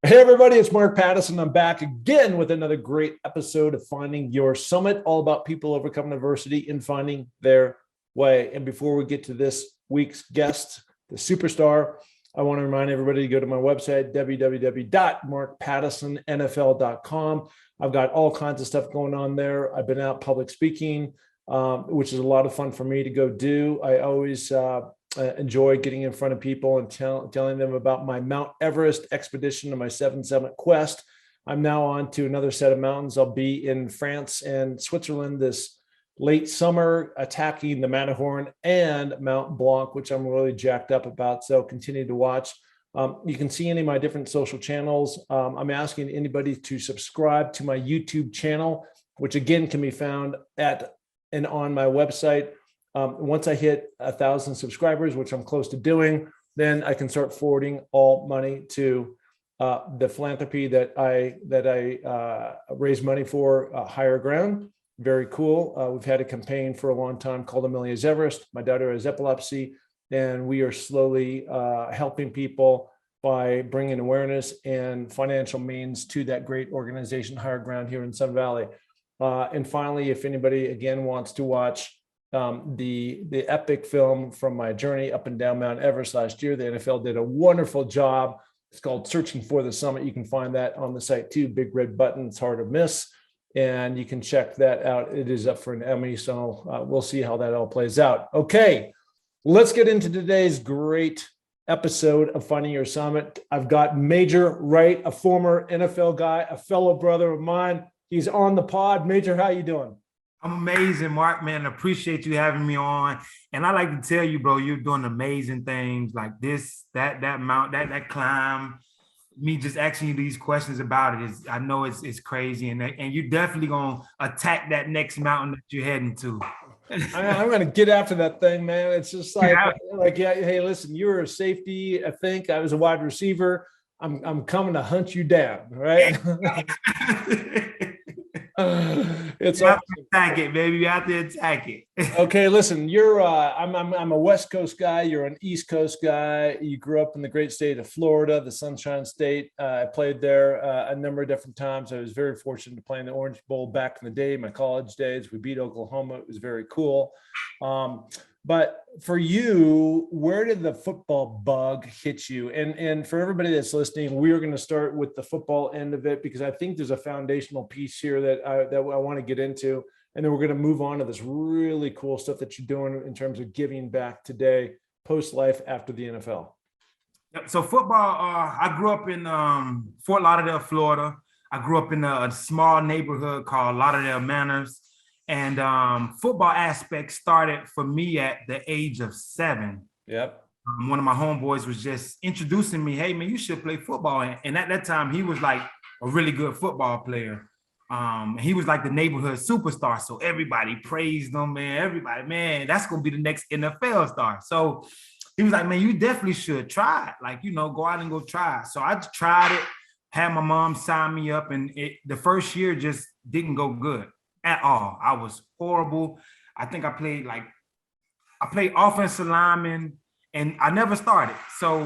Hey, everybody, it's Mark Pattison. I'm back again with another great episode of Finding Your Summit, all about people overcoming adversity and finding their way. And before we get to this week's guest, the superstar, I want to remind everybody to go to my website, www.markpattisonnfl.com. I've got all kinds of stuff going on there. I've been out public speaking, which is a lot of fun for me to go do. I always enjoy getting in front of people and telling them about my Mount Everest expedition and my 7-summit quest. I'm now on to another set of mountains. I'll be in France and Switzerland this late summer, attacking the Matterhorn and Mount Blanc, which I'm really jacked up about. So continue to watch. You can see any of my different social channels. I'm asking anybody to subscribe to my YouTube channel, which again can be found at and on my website. Once I hit 1,000 subscribers, which I'm close to doing, then I can start forwarding all money to the philanthropy that I raise money for, Higher Ground. Very cool. We've had a campaign for a long time called Amelia's Everest. My daughter has epilepsy, and we are slowly helping people by bringing awareness and financial means to that great organization, Higher Ground, here in Sun Valley. And finally, if anybody again wants to watch the epic film from my journey up and down Mount Everest last year, the NFL did a wonderful job. It's called Searching for the Summit. You can find that on the site too. Big red button. It's hard to miss. And you can check that out. It is up for an Emmy. So we'll see how that all plays out. Okay, let's get into today's great episode of Finding Your Summit. I've got Major Wright, a former NFL guy, a fellow brother of mine. He's on the pod. Major, how you doing? I'm amazing, Mark, man. Appreciate you having me on. And I like to tell you, bro, you're doing amazing things like this, that mount, that climb. Me just asking you these questions about it is, I know it's crazy. And you're definitely going to attack that next mountain that you're heading to. I'm going to get after that thing, man. It's just yeah, hey, listen, you were a safety. I think I was a wide receiver. I'm coming to hunt you down, right? It's awesome. Attack it, baby. You have to attack it. Okay, listen, you're I'm a West Coast guy, you're an East Coast guy. You grew up in the great state of Florida, the Sunshine State. I played there a number of different times. I was very fortunate to play in the Orange Bowl back in the day, my college days. We beat Oklahoma. It was very cool. But for you, where did the football bug hit you? And for everybody that's listening, we're going to start with the football end of it, because I think there's a foundational piece here that I want to get into. And then we're going to move on to this really cool stuff that you're doing in terms of giving back today, post-life after the NFL. So football, I grew up in Fort Lauderdale, Florida. I grew up in a small neighborhood called Lauderdale Manors. And football aspect started for me at the age of 7. Yep. One of my homeboys was just introducing me, hey, man, you should play football. And at that time, he was like a really good football player. He was like the neighborhood superstar. So everybody praised him, man. Everybody, man, that's going to be the next NFL star. So he was like, man, you definitely should try it. Like, go out and go try it. So I tried it, had my mom sign me up. And the first year just didn't go good at all. I was horrible. I think I played offensive lineman and I never started. So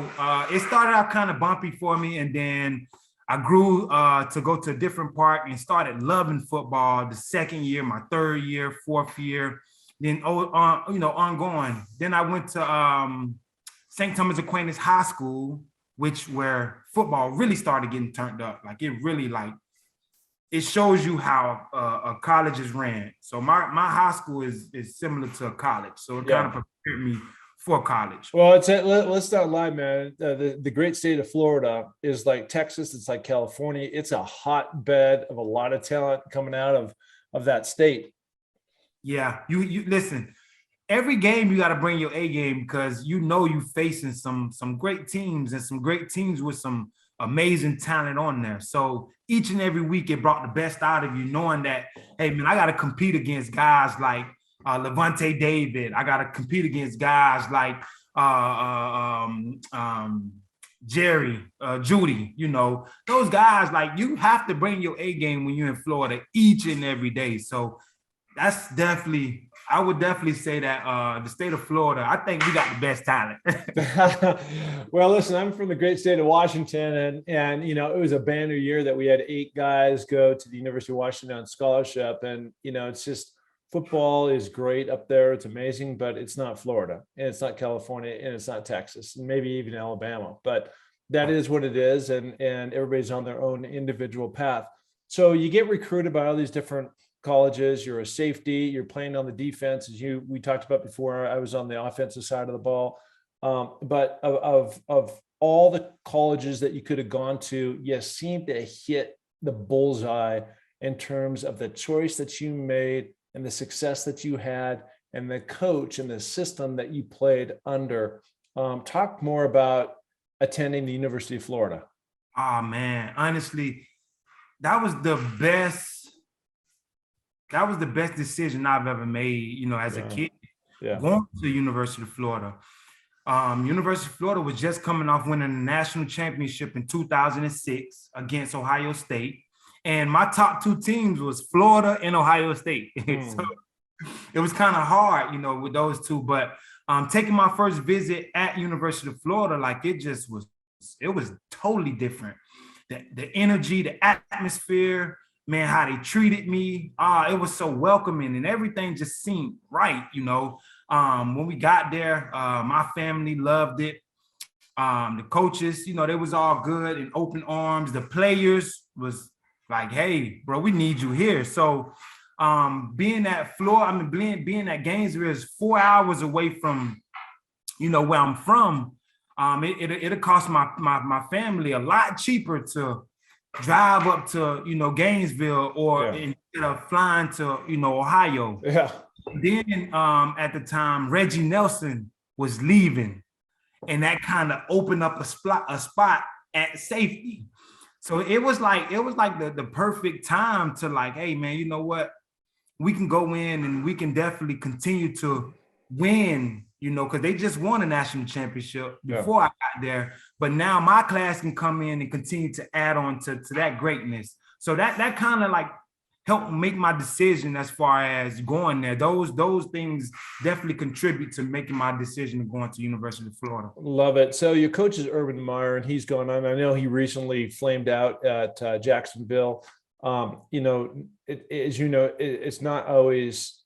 it started out kind of bumpy for me. And then I grew to go to a different park and started loving football the second year, my third year, fourth year, then ongoing. Then I went to St. Thomas Aquinas High School, where football really started getting turned up. Like it really it shows you how a college is ran. So my high school is similar to a college. So it kind of prepared me for college. Well, let's not lie, man. The great state of Florida is like Texas. It's like California. It's a hotbed of a lot of talent coming out of that state. Yeah, you listen. Every game you got to bring your A game, because you facing some great teams and some great teams with some amazing talent on there. So each and every week it brought the best out of you, knowing that, hey man, I got to compete against guys like Levante David. I got to compete against guys like Jerry, Judy, those guys. Like, you have to bring your A game when you're in Florida each and every day. So that's definitely I would definitely say that the state of Florida, I think we got the best talent. Well, listen, I'm from the great state of Washington, and it was a banner year that we had 8 guys go to the University of Washington on scholarship, and it's just football is great up there. It's amazing, but it's not Florida, and it's not California, and it's not Texas, and maybe even Alabama. But that is what it is, and everybody's on their own individual path. So you get recruited by all these different colleges. You're a safety. You're playing on the defense, as we talked about before. I was on the offensive side of the ball. But of all the colleges that you could have gone to, you seem to hit the bullseye in terms of the choice that you made and the success that you had and the coach and the system that you played under. Talk more about attending the University of Florida. Oh man, honestly, that was the best decision I've ever made, as a kid, going to the University of Florida. University of Florida was just coming off winning the national championship in 2006 against Ohio State. And my top 2 teams was Florida and Ohio State. So it was kind of hard, with those 2. But taking my first visit at University of Florida, like it was totally different. The energy, the atmosphere, man, how they treated me, it was so welcoming and everything just seemed right, When we got there, my family loved it. The coaches, they was all good and open arms. The players was like, hey, bro, we need you here. So being at Florida, being at Gainesville is 4 hours away from, where I'm from. It'll cost my family a lot cheaper to drive up to, Gainesville or instead of flying to, Ohio. Yeah. Then at the time, Reggie Nelson was leaving, and that kind of opened up a spot at safety. So it was like the perfect time to like, hey man, you know what? We can go in and we can definitely continue to win, because they just won a national championship before I got there. But now my class can come in and continue to add on to that greatness. So that kind of like helped make my decision as far as going there. Those things definitely contribute to making my decision of going to University of Florida. Love it. So your coach is Urban Meyer, and he's gone on. I know he recently flamed out at Jacksonville. It's not always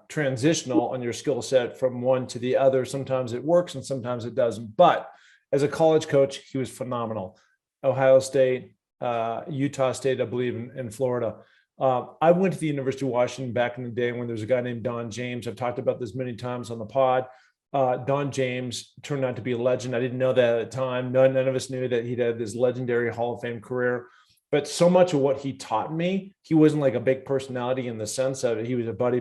transitional on your skill set from one to the other. Sometimes it works and sometimes it doesn't. But as a college coach, he was phenomenal. Ohio State, Utah State, I believe, in Florida. I went to the University of Washington back in the day when there was a guy named Don James. I've talked about this many times on the pod. Don James turned out to be a legend. I didn't know that at the time. None of us knew that he'd had this legendary Hall of Fame career. But so much of what he taught me, he wasn't like a big personality in the sense of he was a buddy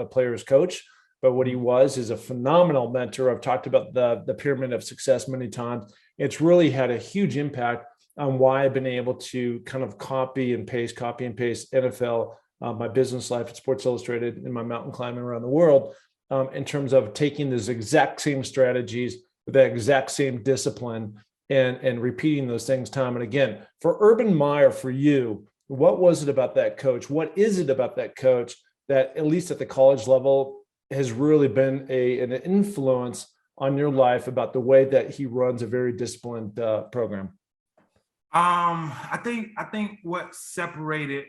player's coach. But what he was is a phenomenal mentor. I've talked about the pyramid of success many times. It's really had a huge impact on why I've been able to kind of copy and paste NFL, my business life at Sports Illustrated, and my mountain climbing around the world, in terms of taking those exact same strategies with that exact same discipline and repeating those things time and again. For Urban Meyer, for you, what was it about that coach? What is it about that coach that, at least at the college level, has really been an influence on your life about the way that he runs a very disciplined program? I think what separated,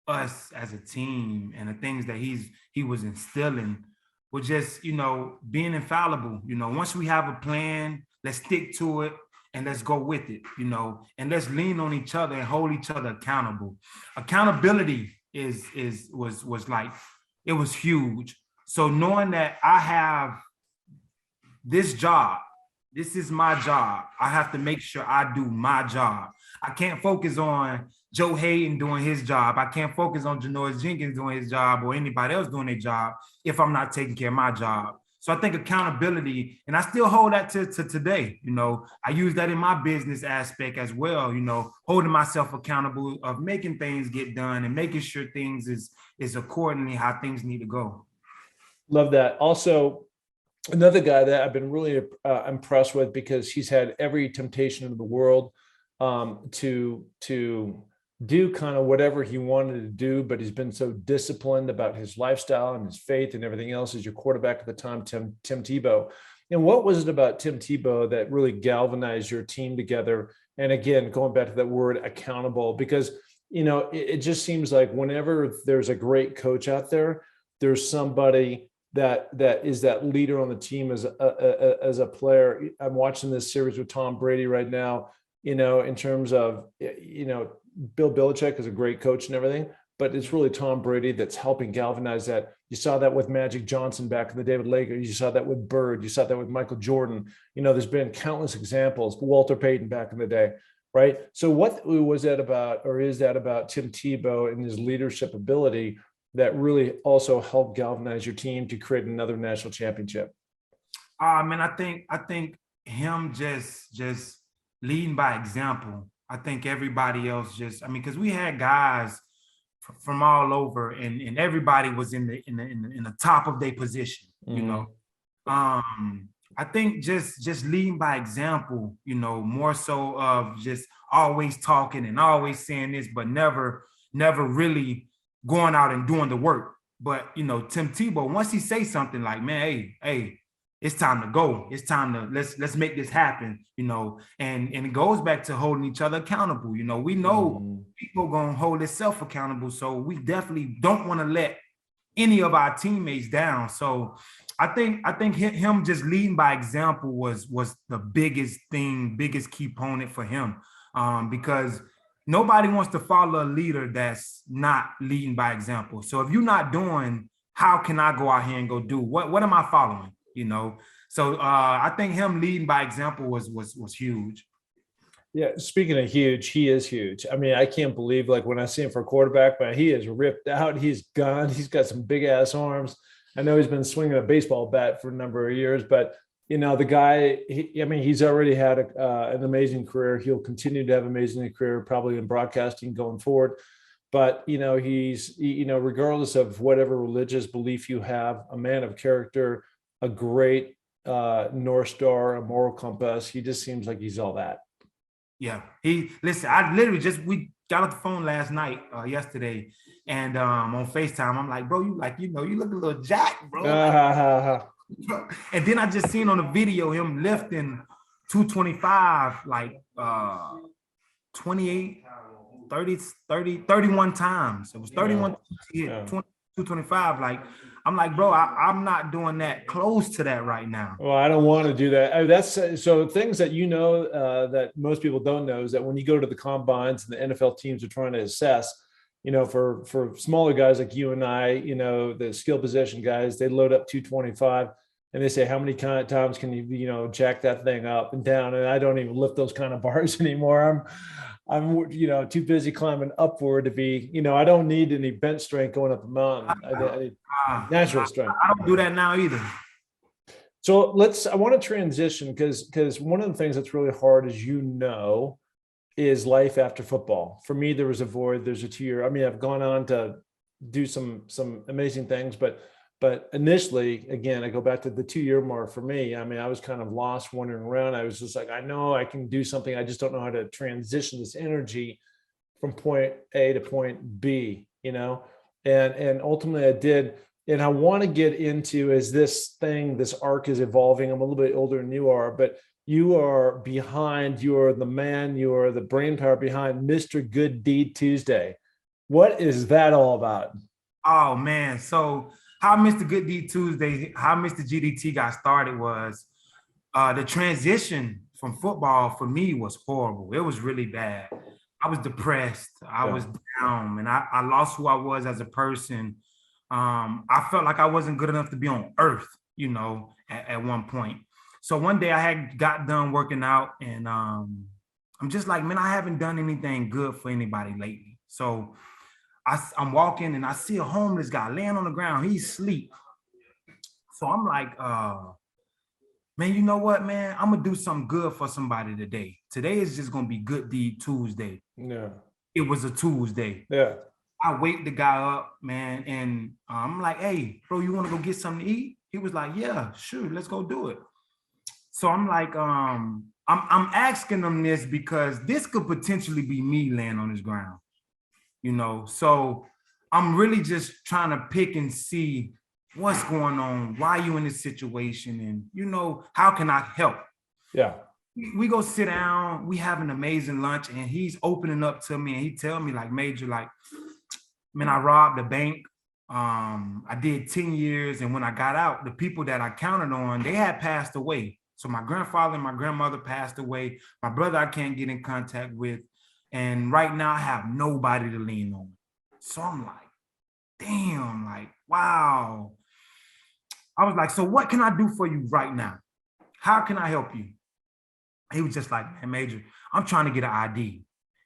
us as a team and the things that he was instilling was just, being infallible. Once we have a plan, let's stick to it and let's go with it, and let's lean on each other and hold each other accountable. Accountability was like, it was huge. So knowing that I have this job, this is my job. I have to make sure I do my job. I can't focus on Joe Hayden doing his job. I can't focus on Janoris Jenkins doing his job or anybody else doing their job if I'm not taking care of my job. So I think accountability, and I still hold that to today. I use that in my business aspect as well, holding myself accountable of making things get done and making sure things is accordingly how things need to go. Love that. Also, another guy that I've been really impressed with, because he's had every temptation in the world to do kind of whatever he wanted to do, but he's been so disciplined about his lifestyle and his faith and everything else as your quarterback at the time, Tim Tebow. And what was it about Tim Tebow that really galvanized your team together? And again, going back to that word accountable, because, it just seems like whenever there's a great coach out there, there's somebody that is that leader on the team as a player. I'm watching this series with Tom Brady right now, in terms of, Bill Belichick is a great coach and everything, but it's really Tom Brady that's helping galvanize that. You saw that with Magic Johnson back in the day with Lakers. You saw that with Bird. You saw that with Michael Jordan. There's been countless examples. Walter Payton back in the day, right? So what was that about, or is that about Tim Tebow and his leadership ability that really also helped galvanize your team to create another national championship? I think him just leading by example. I think everybody else because we had guys from all over, and everybody was in the top of their position. I think just leading by example. More so of just always talking and always saying this, but never really going out and doing the work. But Tim Tebow, once he say something like, man, hey, it's time to go. It's time to let's make this happen, and it goes back to holding each other accountable. We know people gonna hold themselves accountable. So we definitely don't want to let any of our teammates down. So I think him just leading by example was the biggest key component for him. Because nobody wants to follow a leader that's not leading by example. So if you're not doing, how can I go out here and go do? What am I following? So I think him leading by example was huge. Yeah, speaking of huge, he is huge. I mean, I can't believe, like, when I see him for a quarterback, but he is ripped out. He's gone. He's got some big ass arms. I know he's been swinging a baseball bat for a number of years, but the guy, he's already had an amazing career. He'll continue to have an amazing career, probably in broadcasting going forward. But, he's, regardless of whatever religious belief you have, a man of character, a great North Star, a moral compass. He just seems like he's all that. Yeah. We got off the phone yesterday, and on FaceTime, I'm like, bro, you look a little jacked, bro. And then I just seen on the video him lifting 225, 28, 30, 31 times. It was 31 225. I'm like, bro, I'm not doing that close to that right now. Well, I don't want to do that. That's so things that that most people don't know is that when you go to the combines and the NFL teams are trying to assess, for smaller guys like you and I, the skill position guys, they load up 225 and they say, how many times can you, jack that thing up and down? And I don't even lift those kind of bars anymore. I'm too busy climbing upward to be, I don't need any bench strength going up a mountain. I need natural strength. I don't do that now either. So I want to transition because one of the things that's really hard is life after football. For me, there was a void. There's a 2 year. I've gone on to do some amazing things, but initially, again, I go back to the 2 year mark for me. I was kind of lost, wandering around. I was just like, I know I can do something. I just don't know how to transition this energy from point A to point B, and ultimately I did. And I want to get into this arc is evolving. I'm a little bit older than you are, but you are the man, you are the brain power behind Mr. Good Deed Tuesday. What is that all about? Oh man. So how Mr. Good Deed Tuesday, how Mr. GDT got started was the transition from football for me was horrible. It was really bad. I was depressed. I was down, and I lost who I was as a person. I felt like I wasn't good enough to be on earth, at one point. So one day I had got done working out, and I'm just like, man, I haven't done anything good for anybody lately. So I'm walking and I see a homeless guy laying on the ground. He's asleep. So I'm like, man, you know what, man? I'm going to do something good for somebody today. Today is just going to be Good Deed Tuesday. Yeah. It was a Tuesday. Yeah. I wake the guy up, man, and I'm like, hey, bro, you want to go get something to eat? He was like, yeah, sure, let's go do it. So I'm like, I'm asking him this because this could potentially be me laying on this ground. So I'm really just trying to pick and see what's going on, why you in this situation, and how can I help? Yeah. We go sit down, we have an amazing lunch, and he's opening up to me, and he tell me like, Major, like, man, I robbed a bank. I did 10 years, and when I got out, the people that I counted on, they had passed away. So my grandfather and my grandmother passed away. My brother I can't get in contact with. And right now I have nobody to lean on. So I'm like, damn, like, wow. I was like, so what can I do for you right now? How can I help you? He was just like, man, Major, I'm trying to get an ID.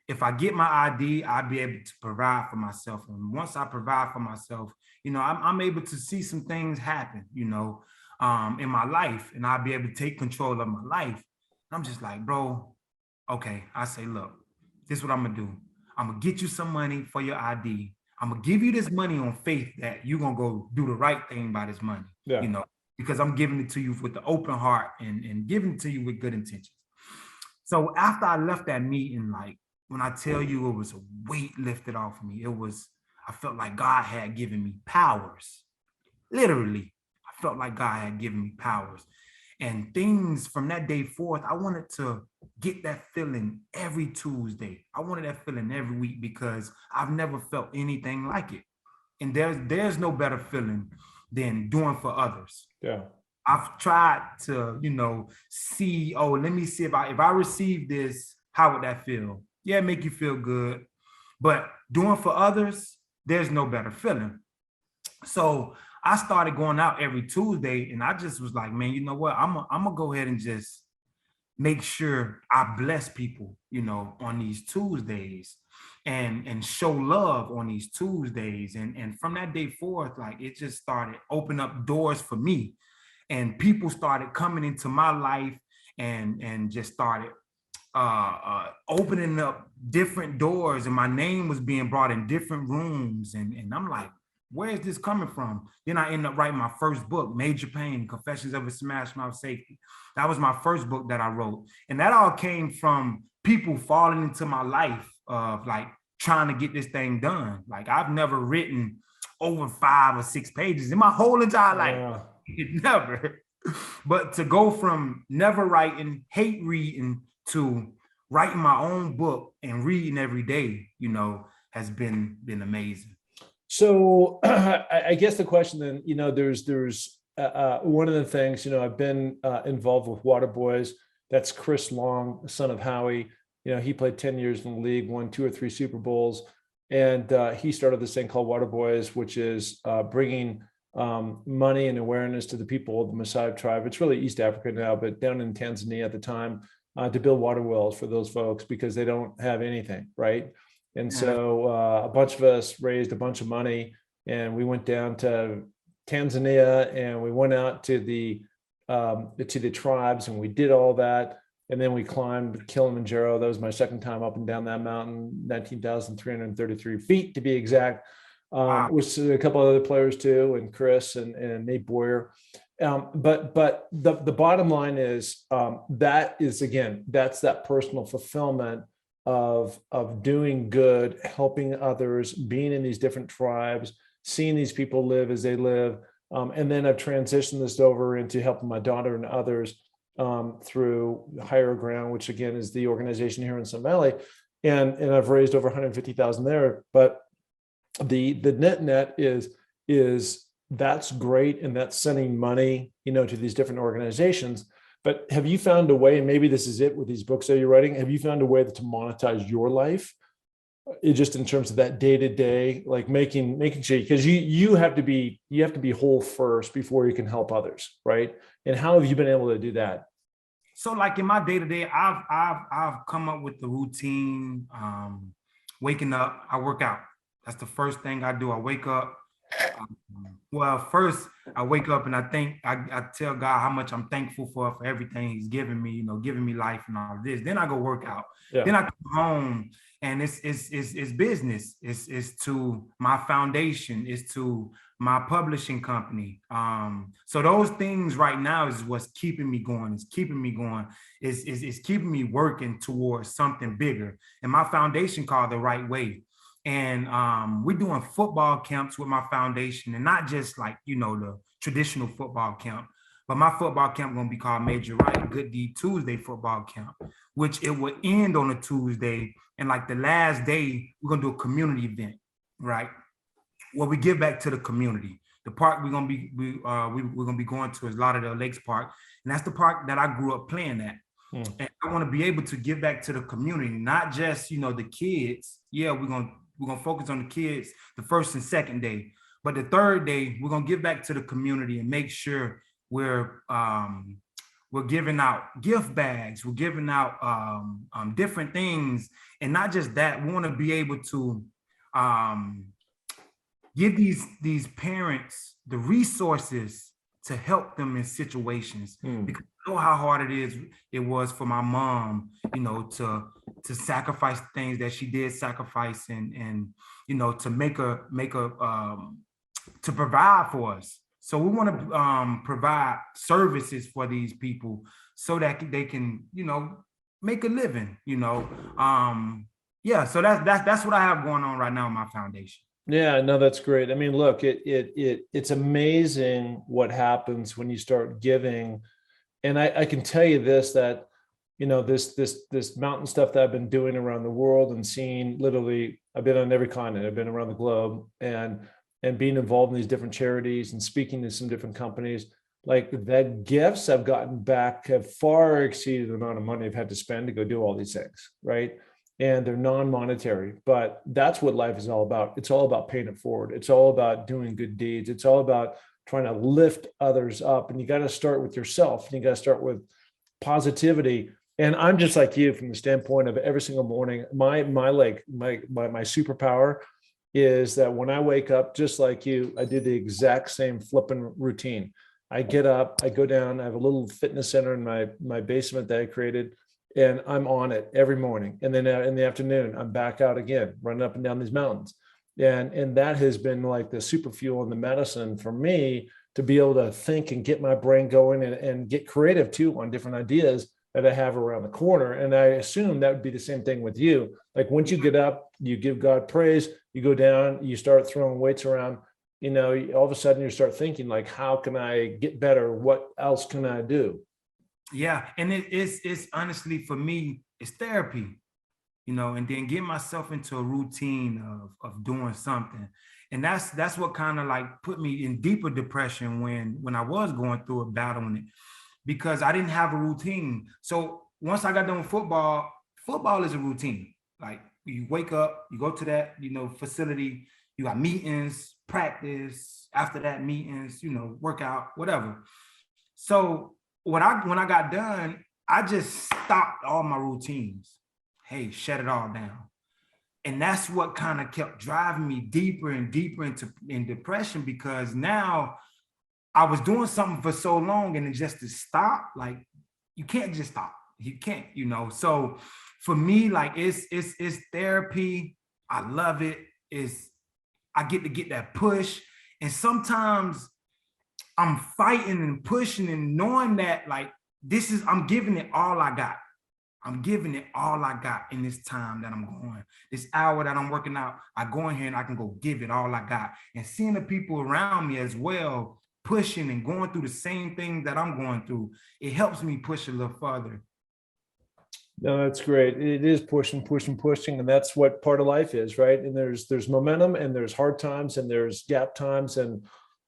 If I get my ID, I'll be able to provide for myself. And once I provide for myself, I'm able to see some things happen, in my life, and I'll be able to take control of my life. I'm just like, bro, okay. I say, look, this is what I'm gonna do. I'm gonna get you some money for your ID. I'm gonna give you this money on faith that you're gonna go do the right thing by this money, Yeah. because I'm giving it to you with the open heart and giving it to you with good intentions. So after I left that meeting, like, when I tell you, it was a weight lifted off me. I felt like God had given me powers. Literally, I felt like God had given me powers. And things from that day forth, I wanted to get that feeling every Tuesday. I wanted that feeling every week because I've never felt anything like it. And there's no better feeling than doing for others. Yeah. I've tried to, see, oh, let me see if I receive this, how would that feel? Yeah, make you feel good. But doing for others, there's no better feeling. So I started going out every Tuesday, and I just was like, man, you know what? I'm gonna go ahead and just make sure I bless people, on these Tuesdays, and show love on these Tuesdays. And from that day forth, like, it just started opening up doors for me. And people started coming into my life and just started opening up different doors, and my name was being brought in different rooms. And I'm like, where is this coming from? Then I ended up writing my first book, Major Pain, Confessions of a Smash Mouth Safety. That was my first book that I wrote. And that all came from people falling into my life of like trying to get this thing done. Like, I've never written over 5 or 6 pages in my whole entire life. Never. But to go from never writing, hate reading, to writing my own book and reading every day, has been amazing. So I guess the question then, there's one of the things, I've been involved with Water Boys. That's Chris Long, son of Howie. He played 10 years in the league, won 2 or 3 Super Bowls. And he started this thing called Water Boys, which is bringing money and awareness to the people of the Maasai tribe. It's really East Africa now, but down in Tanzania at the time, to build water wells for those folks because they don't have anything, right? And so a bunch of us raised a bunch of money, and we went down to Tanzania, and we went out to the tribes, and we did all that. And then we climbed Kilimanjaro. That was my second time up and down that mountain, 19,333 feet to be exact. With a couple of other players too, and Chris and Nate Boyer. But the bottom line is that's that personal fulfillment of doing good, helping others, being in these different tribes, seeing these people live as they live. And then I've transitioned this over into helping my daughter and others through Higher Ground, which again is the organization here in Sun Valley. And I've raised over 150,000 there. But the net is that's great, and that's sending money, to these different organizations. But have you found a way, and maybe this is it with these books that you're writing, have you found a way to monetize your life? Just in terms of that day-to-day, like making sure, because you have to be whole first before you can help others, right? And how have you been able to do that? So like in my day-to-day, I've come up with the routine. Waking up, I work out. That's the first thing I do. I wake up. First I wake up and I tell God how much I'm thankful for everything He's given me, giving me life and all of this. Then I go work out. Yeah. Then I come home, and it's business. It's to my foundation. It's to my publishing company. So those things right now is what's keeping me going. It's keeping me going. It's keeping me working towards something bigger. And my foundation called The Right Way. And we're doing football camps with my foundation, and not just like, the traditional football camp, but my football camp going to be called Major Wright Good Deed Tuesday football camp, which it will end on a Tuesday. And like the last day, we're going to do a community event, right? Where we give back to the community. The park we're going to be going to is Lauderdale Lakes Park. And that's the park that I grew up playing at. And I want to be able to give back to the community, not just, the kids. Yeah, we're going to focus on the kids the first and second day. But the third day, we're going to give back to the community and make sure we're giving out gift bags. We're giving out different things. And not just that, we want to be able to give these parents the resources to help them in situations. Because I know how hard it was for my mom, to sacrifice things that she did sacrifice, and to provide for us. So we want to provide services for these people so that they can, make a living, So that's what I have going on right now in my foundation. Yeah, no, that's great. I mean, look, it's amazing what happens when you start giving. And I can tell you this, that, this mountain stuff that I've been doing around the world and seeing, literally, I've been on every continent, I've been around the globe, and being involved in these different charities and speaking to some different companies, like the gifts I've gotten back have far exceeded the amount of money I've had to spend to go do all these things, right? And they're non-monetary, but that's what life is all about. It's all about paying it forward. It's all about doing good deeds. It's all about trying to lift others up. And you got to start with yourself. You got to start with positivity. And I'm just like you from the standpoint of every single morning, my superpower is that when I wake up, just like you, I do the exact same flipping routine. I get up, I go down, I have a little fitness center in my basement that I created, and I'm on it every morning. And then in the afternoon, I'm back out again, running up and down these mountains. And that has been like the super fuel and the medicine for me to be able to think and get my brain going and get creative too on different ideas that I have around the corner. And I assume that would be the same thing with you. Like once you get up, you give God praise, you go down, you start throwing weights around, all of a sudden you start thinking like, how can I get better? What else can I do? Yeah. And it's honestly, for me, it's therapy, and then get myself into a routine of doing something. And that's what kind of like put me in deeper depression when I was going through it, battling it, because I didn't have a routine. So once I got done with football is a routine. Like you wake up, you go to that, facility, you got meetings, practice, after that meetings, workout, whatever. So when I got done, I just stopped all my routines. Hey, shut it all down. And that's what kind of kept driving me deeper and deeper in depression, because now I was doing something for so long, and just to stop, like you can't just stop. You can't, So for me, like it's therapy. I love it. I get to get that push. And sometimes I'm fighting and pushing and knowing that like I'm giving it all I got. I'm giving it all I got in this time that I'm going. This hour that I'm working out, I go in here and I can go give it all I got. And seeing the people around me as well, pushing and going through the same thing that I'm going through, it helps me push a little further. No, that's great. It is pushing, and that's what part of life is, right? And there's momentum, and there's hard times, and there's gap times, and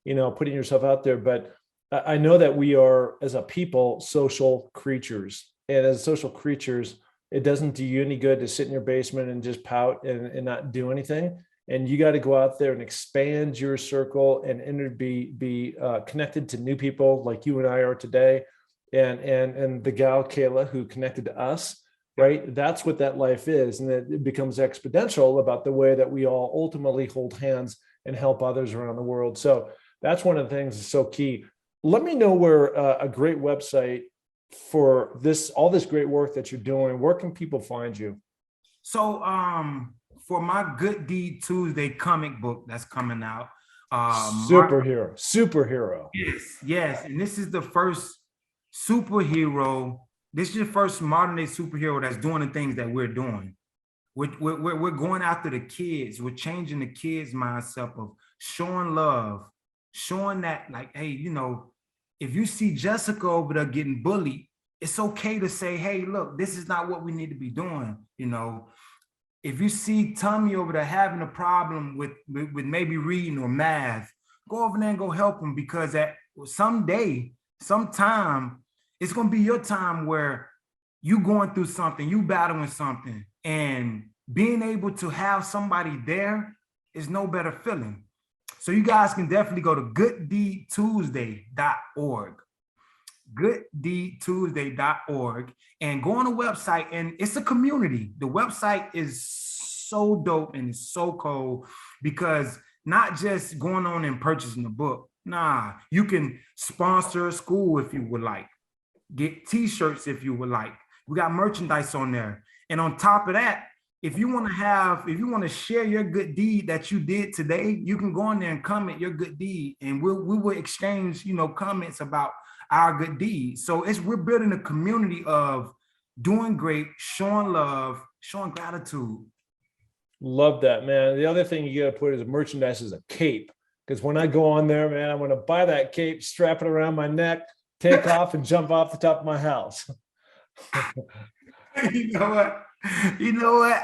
putting yourself out there. But I know that we are, as a people, social creatures, and as social creatures, it doesn't do you any good to sit in your basement and just pout and not do anything. And you got to go out there and expand your circle and be connected to new people like you and I are today. And the gal Kayla who connected to us, right? That's what that life is. And it becomes exponential about the way that we all ultimately hold hands and help others around the world. So that's one of the things that's so key. Let me know where a great website for all this great work that you're doing. Where can people find you? So for my Good Deed Tuesday comic book that's coming out. Superhero. Yes. And this is the first superhero. This is your first modern day superhero that's doing the things that we're doing. we're going after the kids. We're changing the kids' mindset of showing love, showing that like, hey, you know, if you see Jessica over there getting bullied, it's okay to say, hey, look, this is not what we need to be doing. You know, if you see Tommy over there having a problem with maybe reading or math, go over there and go help him, because at someday, sometime, it's going to be your time where you going through something, you battling something, and being able to have somebody there is no better feeling. So you guys can definitely go to gooddeedtuesday.org, gooddeedtuesday.org, and go on the website, and it's a community. The website is so dope and it's so cool, because not just going on and purchasing the book. Nah, you can sponsor a school if you would like, get t-shirts if you would like. We got merchandise on there. And on top of that, if you want to share your good deed that you did today, you can go on there and comment your good deed, and we will exchange, you know, comments about our good deeds. So we're building a community of doing great, showing love, showing gratitude. Love that, man. The other thing you got to put as merchandise is a cape, because when I go on there, man, I'm going to buy that cape, strap it around my neck, take off, and jump off the top of my house. You know what?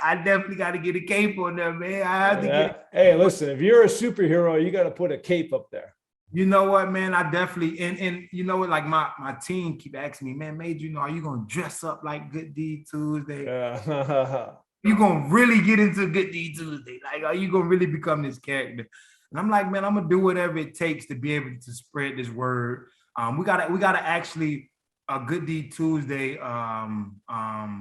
I definitely got to get a cape on there, man. I have to get. Hey, listen, if you're a superhero, you got to put a cape up there. You know what, man? I definitely, and you know what, like my team keep asking me, man, Major, you know, are you gonna dress up like Good Deed Tuesday? You gonna really get into Good Deed Tuesday? Like, are you gonna really become this character? And I'm like, man, I'm gonna do whatever it takes to be able to spread this word. We gotta actually a Good Deed Tuesday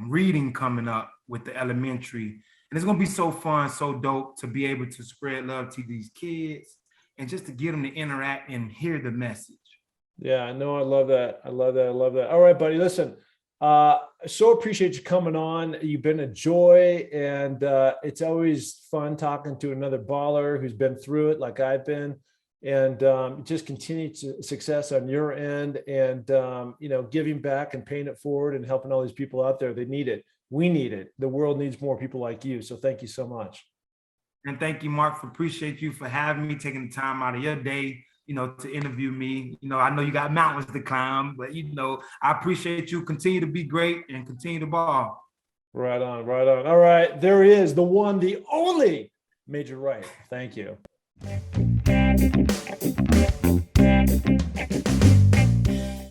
reading coming up with the elementary, and it's gonna be so fun, so dope to be able to spread love to these kids and just to get them to interact and hear the message. Yeah, no, I love that. I love that. All right, buddy. Listen, so appreciate you coming on. You've been a joy, and it's always fun talking to another baller who's been through it like I've been, and just continued success on your end, and you know, giving back and paying it forward and helping all these people out there. They need it. We need it. The world needs more people like you. So thank you so much. And thank you, Mark, appreciate you for having me, taking the time out of your day, you know, to interview me. You know, I know you got mountains to climb, but, you know, I appreciate you. Continue to be great and continue to ball. Right on, right on. All right, there he is, the one, the only Major Wright. Thank you.